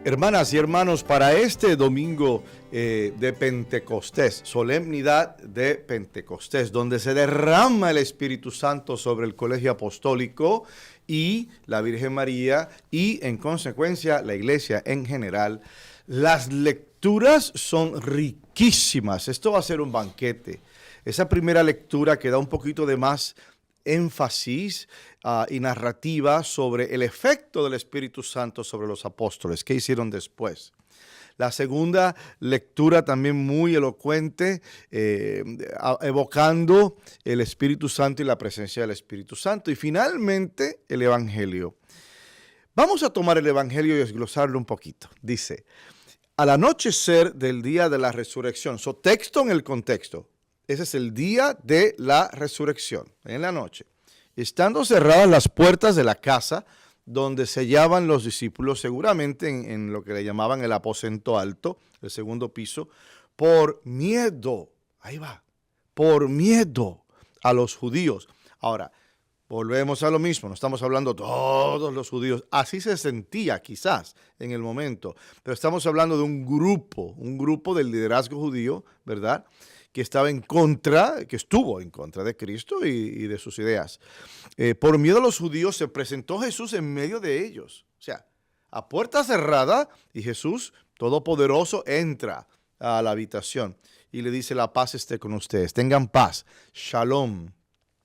Hermanas y hermanos, para este domingo de Pentecostés, solemnidad de Pentecostés, donde se derrama el Espíritu Santo sobre el Colegio Apostólico y la Virgen María y en consecuencia la Iglesia en general, las lecturas son riquísimas. Esto va a ser un banquete. Esa primera lectura que da un poquito de más énfasis y narrativa sobre el efecto del Espíritu Santo sobre los apóstoles, qué hicieron después. La segunda lectura también muy elocuente, evocando el Espíritu Santo y la presencia del Espíritu Santo. Y finalmente el Evangelio. Vamos a tomar el Evangelio y desglosarlo un poquito. Dice, al anochecer del día de la resurrección, texto en el contexto. Ese es el día de la resurrección, en la noche. Estando cerradas las puertas de la casa donde se hallaban los discípulos, seguramente en lo que le llamaban el aposento alto, el segundo piso, por miedo, ahí va, por miedo a los judíos. Ahora, volvemos a lo mismo, no estamos hablando todos los judíos, así se sentía quizás en el momento, pero estamos hablando de un grupo del liderazgo judío, ¿verdad?, que estaba en contra, que estuvo en contra de Cristo y de sus ideas. Por miedo a los judíos se presentó Jesús en medio de ellos. O sea, a puerta cerrada y Jesús, todopoderoso, entra a la habitación y le dice, la paz esté con ustedes, tengan paz, shalom.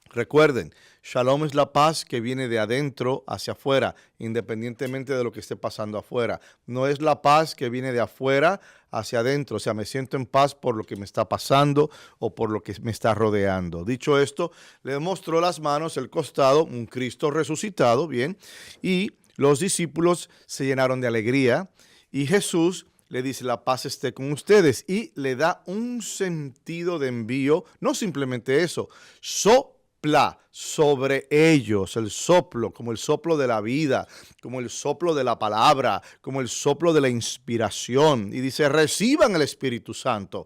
Recuerden, shalom es la paz que viene de adentro hacia afuera, independientemente de lo que esté pasando afuera. No es la paz que viene de afuera hacia adentro, o sea, me siento en paz por lo que me está pasando o por lo que me está rodeando. Dicho esto, le mostró las manos, el costado, un Cristo resucitado, bien, y los discípulos se llenaron de alegría y Jesús le dice, la paz esté con ustedes, y le da un sentido de envío, no simplemente eso, sobre ellos, el soplo, como el soplo de la vida, como el soplo de la palabra, como el soplo de la inspiración. Y dice, reciban el Espíritu Santo.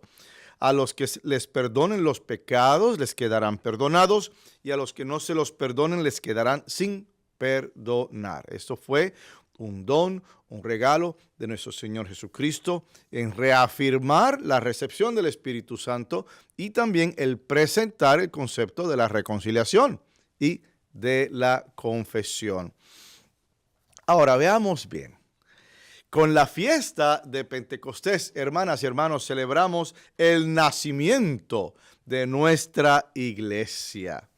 A los que les perdonen los pecados, les quedarán perdonados, y a los que no se los perdonen, les quedarán sin perdonar. Esto fue un don, un regalo de nuestro Señor Jesucristo en reafirmar la recepción del Espíritu Santo y también el presentar el concepto de la reconciliación y de la confesión. Ahora veamos bien. Con la fiesta de Pentecostés, hermanas y hermanos, celebramos el nacimiento de nuestra iglesia.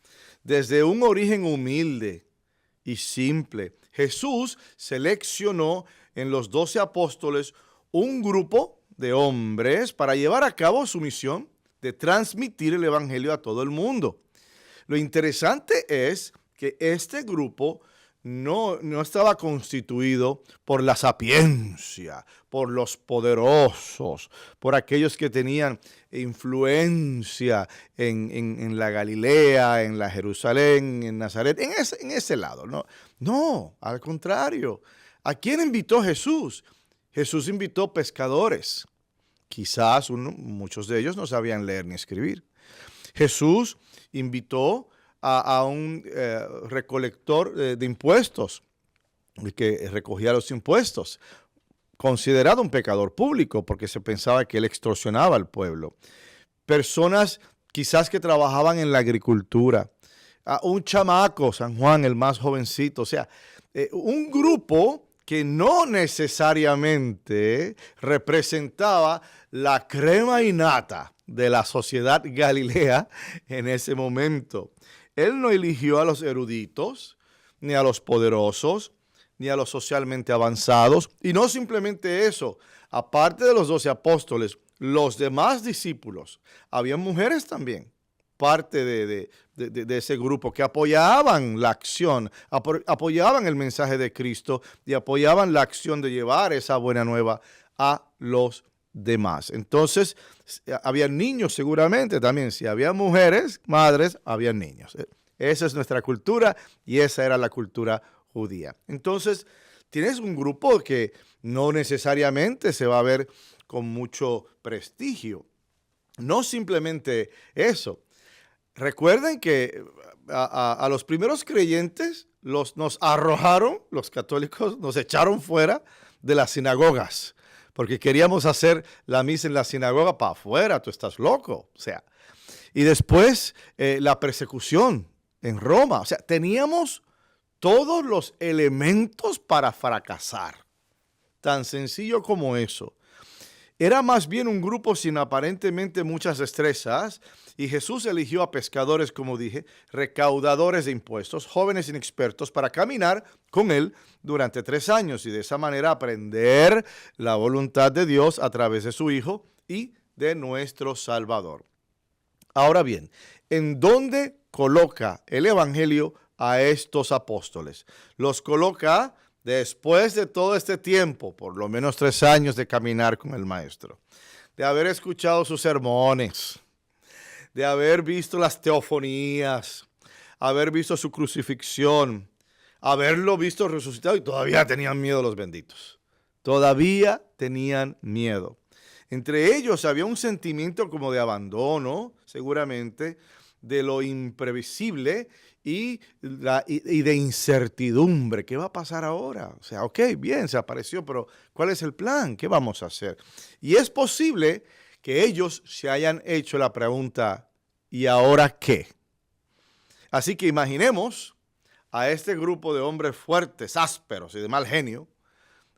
Desde un origen humilde y simple, Jesús seleccionó en los 12 apóstoles un grupo de hombres para llevar a cabo su misión de transmitir el evangelio a todo el mundo. Lo interesante es que este grupo no estaba constituido por la sapiencia, por los poderosos, por aquellos que tenían influencia en la Galilea, en la Jerusalén, en Nazaret, en ese lado. No, al contrario. ¿A quién invitó Jesús? Jesús invitó pescadores. Quizás muchos de ellos no sabían leer ni escribir. Jesús invitó a un recolector de impuestos, que recogía los impuestos, considerado un pecador público porque se pensaba que él extorsionaba al pueblo. Personas quizás que trabajaban en la agricultura, a un chamaco, San Juan, el más jovencito, o sea, un grupo que no necesariamente representaba la crema innata de la sociedad galilea en ese momento. Él no eligió a los eruditos, ni a los poderosos, ni a los socialmente avanzados. Y no simplemente eso, aparte de los 12 apóstoles, los demás discípulos, había mujeres también, parte de ese grupo que apoyaban la acción, apoyaban el mensaje de Cristo y apoyaban la acción de llevar esa buena nueva a los demás. Entonces, había niños seguramente también. Si había mujeres, madres, había niños. Esa es nuestra cultura y esa era la cultura judía. Entonces, tienes un grupo que no necesariamente se va a ver con mucho prestigio. No simplemente eso. Recuerden que a los primeros creyentes nos arrojaron, los católicos nos echaron fuera de las sinagogas, porque queríamos hacer la misa en la sinagoga para afuera, tú estás loco, o sea. Y después la persecución en Roma, o sea, teníamos todos los elementos para fracasar, tan sencillo como eso. Era más bien un grupo sin aparentemente muchas destrezas, y Jesús eligió a pescadores, como dije, recaudadores de impuestos, jóvenes inexpertos, para caminar con él durante 3 años y de esa manera aprender la voluntad de Dios a través de su Hijo y de nuestro Salvador. Ahora bien, ¿en dónde coloca el Evangelio a estos apóstoles? Los coloca después de todo este tiempo, por lo menos 3 años de caminar con el Maestro, de haber escuchado sus sermones, de haber visto las teofonías, haber visto su crucifixión, haberlo visto resucitado, y todavía tenían miedo los benditos. Todavía tenían miedo. Entre ellos había un sentimiento como de abandono, seguramente, de lo imprevisible y de incertidumbre. ¿Qué va a pasar ahora? O sea, ok, bien, se apareció, pero ¿cuál es el plan? ¿Qué vamos a hacer? Y es posible que ellos se hayan hecho la pregunta, ¿y ahora qué? Así que imaginemos a este grupo de hombres fuertes, ásperos y de mal genio,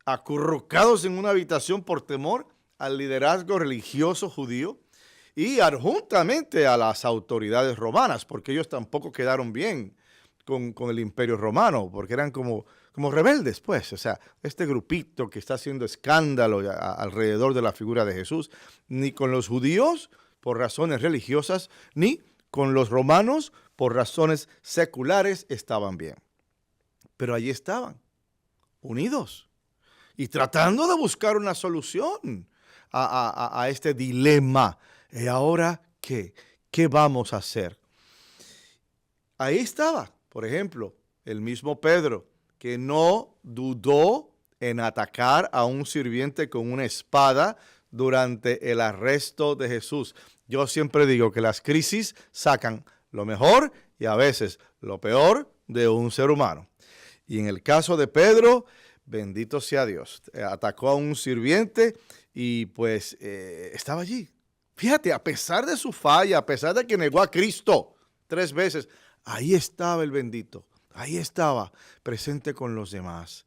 acurrucados en una habitación por temor al liderazgo religioso judío y adjuntamente a las autoridades romanas, porque ellos tampoco quedaron bien con el imperio romano, porque eran como rebeldes, pues. O sea, este grupito que está haciendo escándalo alrededor de la figura de Jesús, ni con los judíos por razones religiosas, ni con los romanos por razones seculares estaban bien. Pero allí estaban, unidos, y tratando de buscar una solución a este dilema. ¿Y ahora qué? ¿Qué vamos a hacer? Ahí estaba, por ejemplo, el mismo Pedro, que no dudó en atacar a un sirviente con una espada durante el arresto de Jesús. Yo siempre digo que las crisis sacan lo mejor y a veces lo peor de un ser humano. Y en el caso de Pedro, bendito sea Dios, atacó a un sirviente y pues estaba allí. Fíjate, a pesar de su falla, a pesar de que negó a Cristo 3 veces, ahí estaba el bendito, ahí estaba, presente con los demás.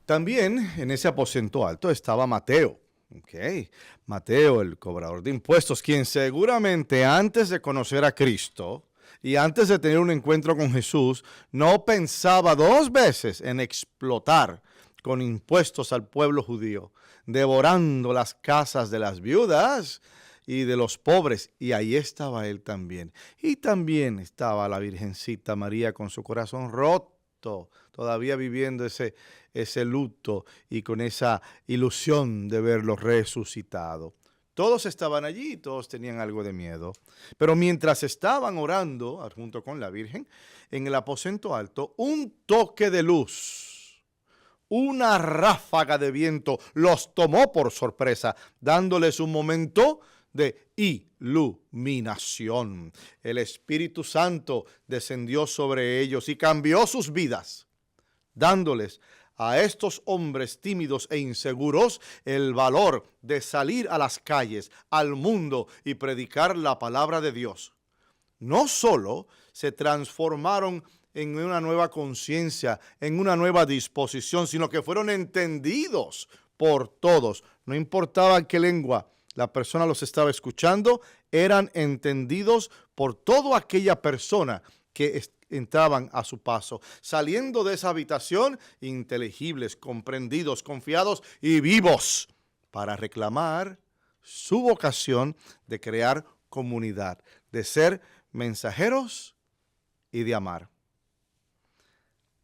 También en ese aposento alto estaba Mateo. Mateo, el cobrador de impuestos, quien seguramente antes de conocer a Cristo y antes de tener un encuentro con Jesús, no pensaba 2 veces en explotar con impuestos al pueblo judío, devorando las casas de las viudas y de los pobres, y ahí estaba él también. Y también estaba la Virgencita María con su corazón roto, todavía viviendo ese luto y con esa ilusión de verlo resucitado. Todos estaban allí, todos tenían algo de miedo. Pero mientras estaban orando, junto con la Virgen, en el aposento alto, un toque de luz, una ráfaga de viento los tomó por sorpresa, dándoles un momento de iluminación. El Espíritu Santo descendió sobre ellos y cambió sus vidas, dándoles a estos hombres tímidos e inseguros el valor de salir a las calles, al mundo y predicar la palabra de Dios. No solo se transformaron en una nueva conciencia, en una nueva disposición, sino que fueron entendidos por todos. No importaba qué lengua la persona los estaba escuchando, eran entendidos por toda aquella persona que entraban a su paso, saliendo de esa habitación inteligibles, comprendidos, confiados y vivos para reclamar su vocación de crear comunidad, de ser mensajeros y de amar.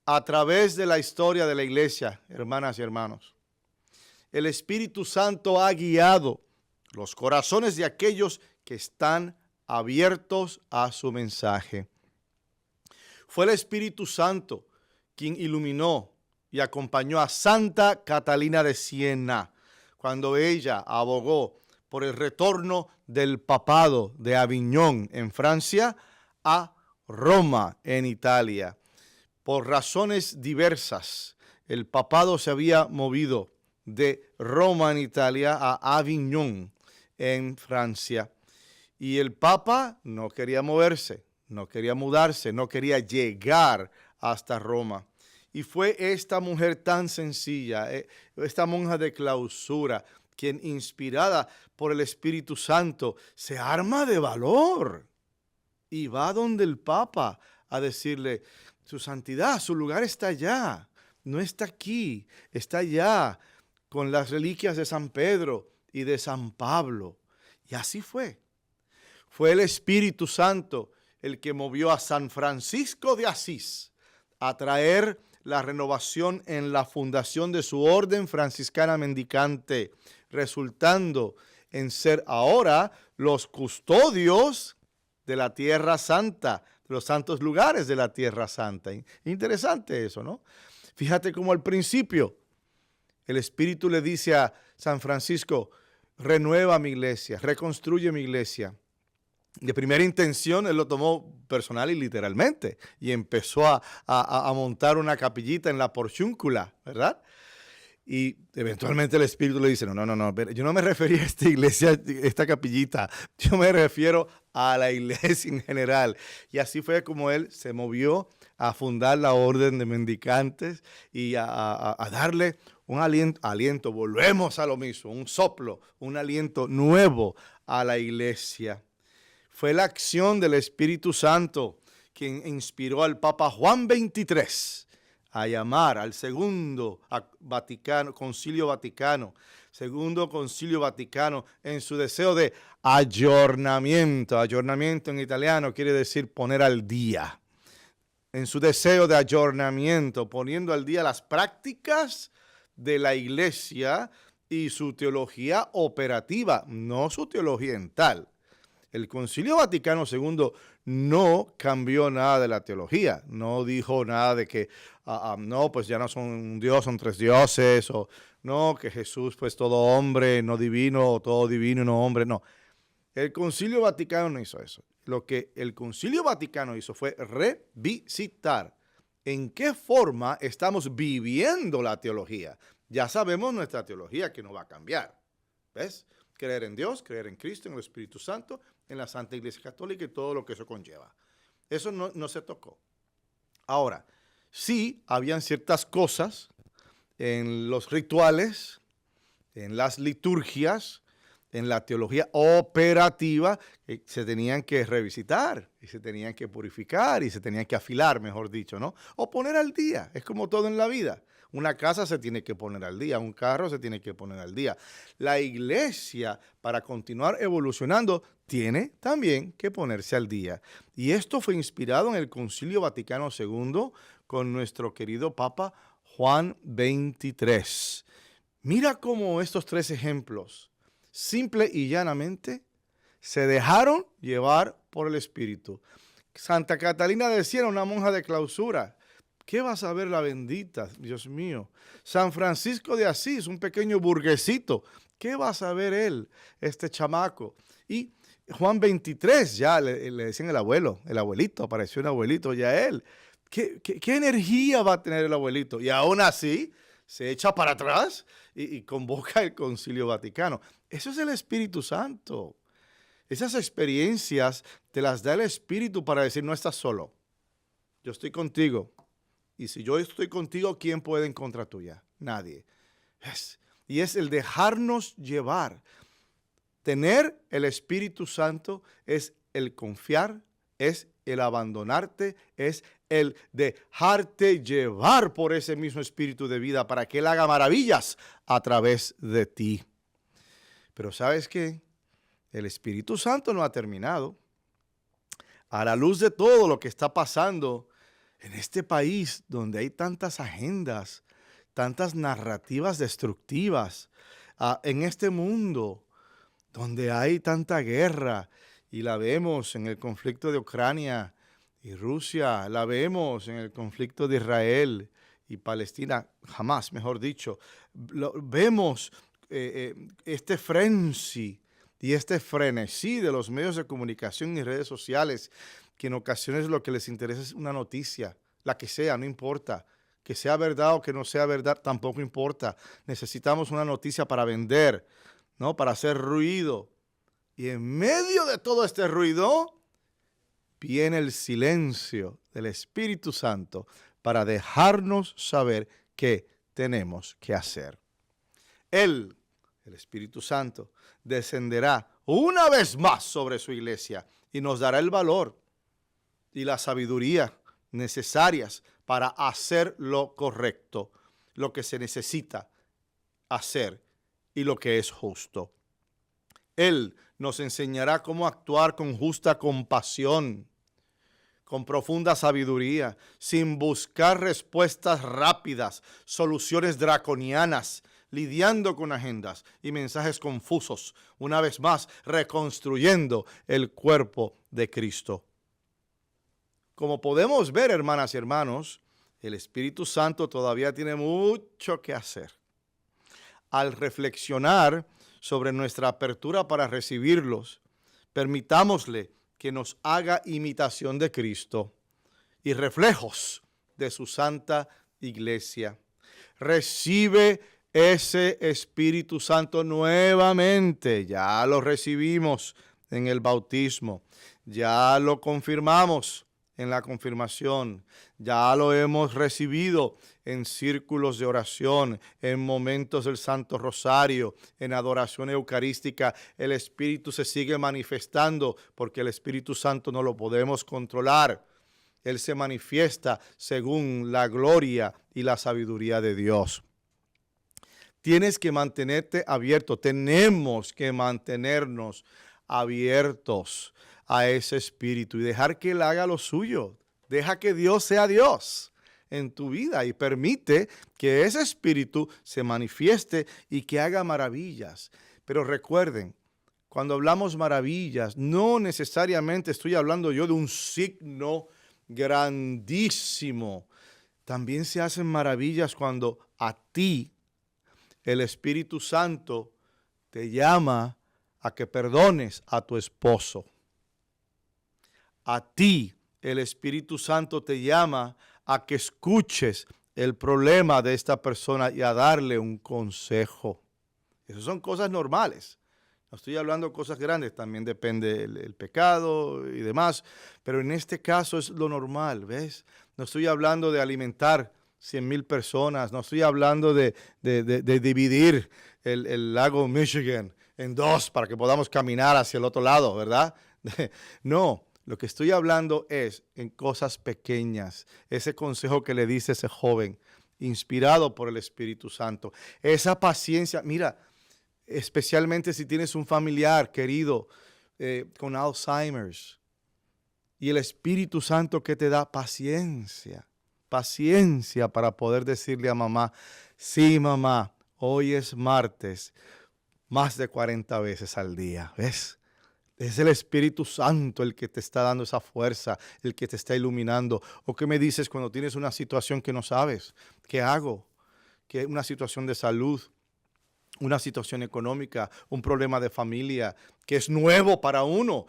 A través de la historia de la iglesia, hermanas y hermanos, el Espíritu Santo ha guiado los corazones de aquellos que están abiertos a su mensaje. Fue el Espíritu Santo quien iluminó y acompañó a Santa Catalina de Siena cuando ella abogó por el retorno del papado de Aviñón en Francia a Roma en Italia. Por razones diversas, el papado se había movido de Roma en Italia a Avignon en Francia. Y el Papa no quería moverse, no quería mudarse, no quería llegar hasta Roma. Y fue esta mujer tan sencilla, esta monja de clausura, quien inspirada por el Espíritu Santo se arma de valor y va donde el Papa a decirle: su santidad, su lugar está allá, no está aquí, está allá, con las reliquias de San Pedro y de San Pablo. Y así fue. Fue el Espíritu Santo el que movió a San Francisco de Asís a traer la renovación en la fundación de su orden franciscana mendicante, resultando en ser ahora los custodios de la Tierra Santa, de los santos lugares de la Tierra Santa. Interesante eso, ¿no? Fíjate cómo al principio el Espíritu le dice a San Francisco: renueva mi iglesia, reconstruye mi iglesia. De primera intención, él lo tomó personal y literalmente, y empezó a montar una capillita en la porciúncula, ¿verdad? Y eventualmente el Espíritu le dice: no, yo no me refería a esta iglesia, esta capillita, yo me refiero a la iglesia en general. Y así fue como él se movió a fundar la orden de mendicantes y a darle un aliento, volvemos a lo mismo, un soplo, un aliento nuevo a la iglesia. Fue la acción del Espíritu Santo quien inspiró al Papa Juan XXIII a llamar al segundo concilio vaticano en su deseo de ayornamiento. Ayornamiento en italiano quiere decir poner al día. En su deseo de ayornamiento, poniendo al día las prácticas de la iglesia y su teología operativa, no su teología en tal. El Concilio Vaticano II no cambió nada de la teología, no dijo nada de que, no, pues ya no son un Dios, son tres dioses, o no, que Jesús pues todo hombre, no divino, o todo divino y no hombre, no. El Concilio Vaticano no hizo eso. Lo que el Concilio Vaticano hizo fue revisitar en qué forma estamos viviendo la teología. Ya sabemos nuestra teología que no va a cambiar, ¿ves? Creer en Dios, creer en Cristo, en el Espíritu Santo, en la Santa Iglesia Católica y todo lo que eso conlleva. Eso no se tocó. Ahora, sí habían ciertas cosas en los rituales, en las liturgias, en la teología operativa que se tenían que revisitar y se tenían que purificar y se tenían que afilar, mejor dicho, ¿no? O poner al día. Es como todo en la vida. Una casa se tiene que poner al día, un carro se tiene que poner al día. La iglesia, para continuar evolucionando, tiene también que ponerse al día. Y esto fue inspirado en el Concilio Vaticano II con nuestro querido Papa Juan XXIII. Mira cómo estos tres ejemplos, simple y llanamente, se dejaron llevar por el Espíritu. Santa Catalina de Siena, una monja de clausura. ¿Qué va a saber la bendita, Dios mío? San Francisco de Asís, un pequeño burguesito. ¿Qué va a saber él, este chamaco? Y Juan XXIII, ya le decían el abuelito, apareció un abuelito ya él. ¿Qué energía va a tener el abuelito? Y aún así se echa para atrás y convoca el Concilio Vaticano. Eso es el Espíritu Santo. Esas experiencias te las da el Espíritu para decir: no estás solo, yo estoy contigo. Y si yo estoy contigo, ¿quién puede en contra tuya? Nadie. Y es el dejarnos llevar. Tener el Espíritu Santo es el confiar, es el abandonarte, es el dejarte llevar por ese mismo Espíritu de vida para que Él haga maravillas a través de ti. Pero ¿sabes qué? El Espíritu Santo no ha terminado. A la luz de todo lo que está pasando en este país donde hay tantas agendas, tantas narrativas destructivas, en este mundo donde hay tanta guerra, y la vemos en el conflicto de Ucrania y Rusia, la vemos en el conflicto de Israel y Palestina, jamás, mejor dicho, vemos este frenzy y este frenesí de los medios de comunicación y redes sociales, que en ocasiones lo que les interesa es una noticia, la que sea, no importa, que sea verdad o que no sea verdad, tampoco importa. Necesitamos una noticia para vender, ¿no? Para hacer ruido. Y en medio de todo este ruido, viene el silencio del Espíritu Santo para dejarnos saber qué tenemos que hacer. Él, el Espíritu Santo, descenderá una vez más sobre su iglesia y nos dará el valor y la sabiduría necesarias para hacer lo correcto, lo que se necesita hacer y lo que es justo. Él nos enseñará cómo actuar con justa compasión, con profunda sabiduría, sin buscar respuestas rápidas, soluciones draconianas, lidiando con agendas y mensajes confusos, una vez más reconstruyendo el cuerpo de Cristo. Como podemos ver, hermanas y hermanos, el Espíritu Santo todavía tiene mucho que hacer. Al reflexionar sobre nuestra apertura para recibirlos, permitámosle que nos haga imitación de Cristo y reflejos de su santa iglesia. Recibe ese Espíritu Santo nuevamente. Ya lo recibimos en el bautismo, ya lo confirmamos en la confirmación, ya lo hemos recibido en círculos de oración, en momentos del Santo Rosario, en adoración eucarística. El Espíritu se sigue manifestando porque el Espíritu Santo no lo podemos controlar. Él se manifiesta según la gloria y la sabiduría de Dios. Tienes que mantenerte abierto, tenemos que mantenernos abiertos a ese Espíritu y dejar que Él haga lo suyo. Deja que Dios sea Dios en tu vida y permite que ese Espíritu se manifieste y que haga maravillas. Pero recuerden, cuando hablamos maravillas, no necesariamente estoy hablando yo de un signo grandísimo. También se hacen maravillas cuando a ti el Espíritu Santo te llama a que perdones a tu esposo. A ti el Espíritu Santo te llama a que escuches el problema de esta persona y a darle un consejo. Esas son cosas normales. No estoy hablando de cosas grandes, también depende el pecado y demás, pero en este caso es lo normal, ¿ves? No estoy hablando de alimentar 100,000 personas, no estoy hablando de dividir el lago Michigan en dos para que podamos caminar hacia el otro lado, ¿verdad? No, lo que estoy hablando es en cosas pequeñas, ese consejo que le dice ese joven, inspirado por el Espíritu Santo, esa paciencia, mira, especialmente si tienes un familiar querido con Alzheimer's y el Espíritu Santo que te da paciencia para poder decirle a mamá, sí mamá, hoy es martes, más de 40 veces al día, ¿ves? Es el Espíritu Santo el que te está dando esa fuerza, el que te está iluminando. ¿O qué me dices cuando tienes una situación que no sabes? ¿Qué hago? ¿Qué una situación de salud? Una situación económica, un problema de familia que es nuevo para uno.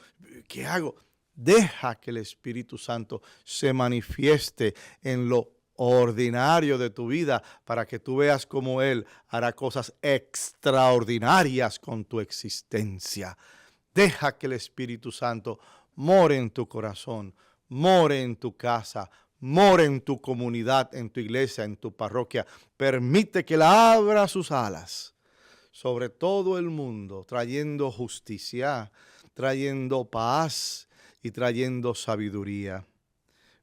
¿Qué hago? Deja que el Espíritu Santo se manifieste en lo ordinario de tu vida para que tú veas cómo Él hará cosas extraordinarias con tu existencia. Deja que el Espíritu Santo more en tu corazón, more en tu casa, more en tu comunidad, en tu iglesia, en tu parroquia. Permite que Él abra sus alas sobre todo el mundo, trayendo justicia, trayendo paz y trayendo sabiduría.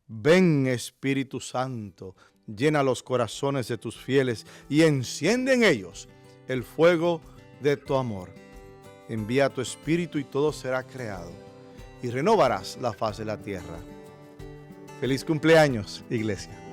Ven, Espíritu Santo, llena los corazones de tus fieles y enciende en ellos el fuego de tu amor. Envía tu Espíritu y todo será creado y renovarás la faz de la tierra. Feliz cumpleaños, iglesia.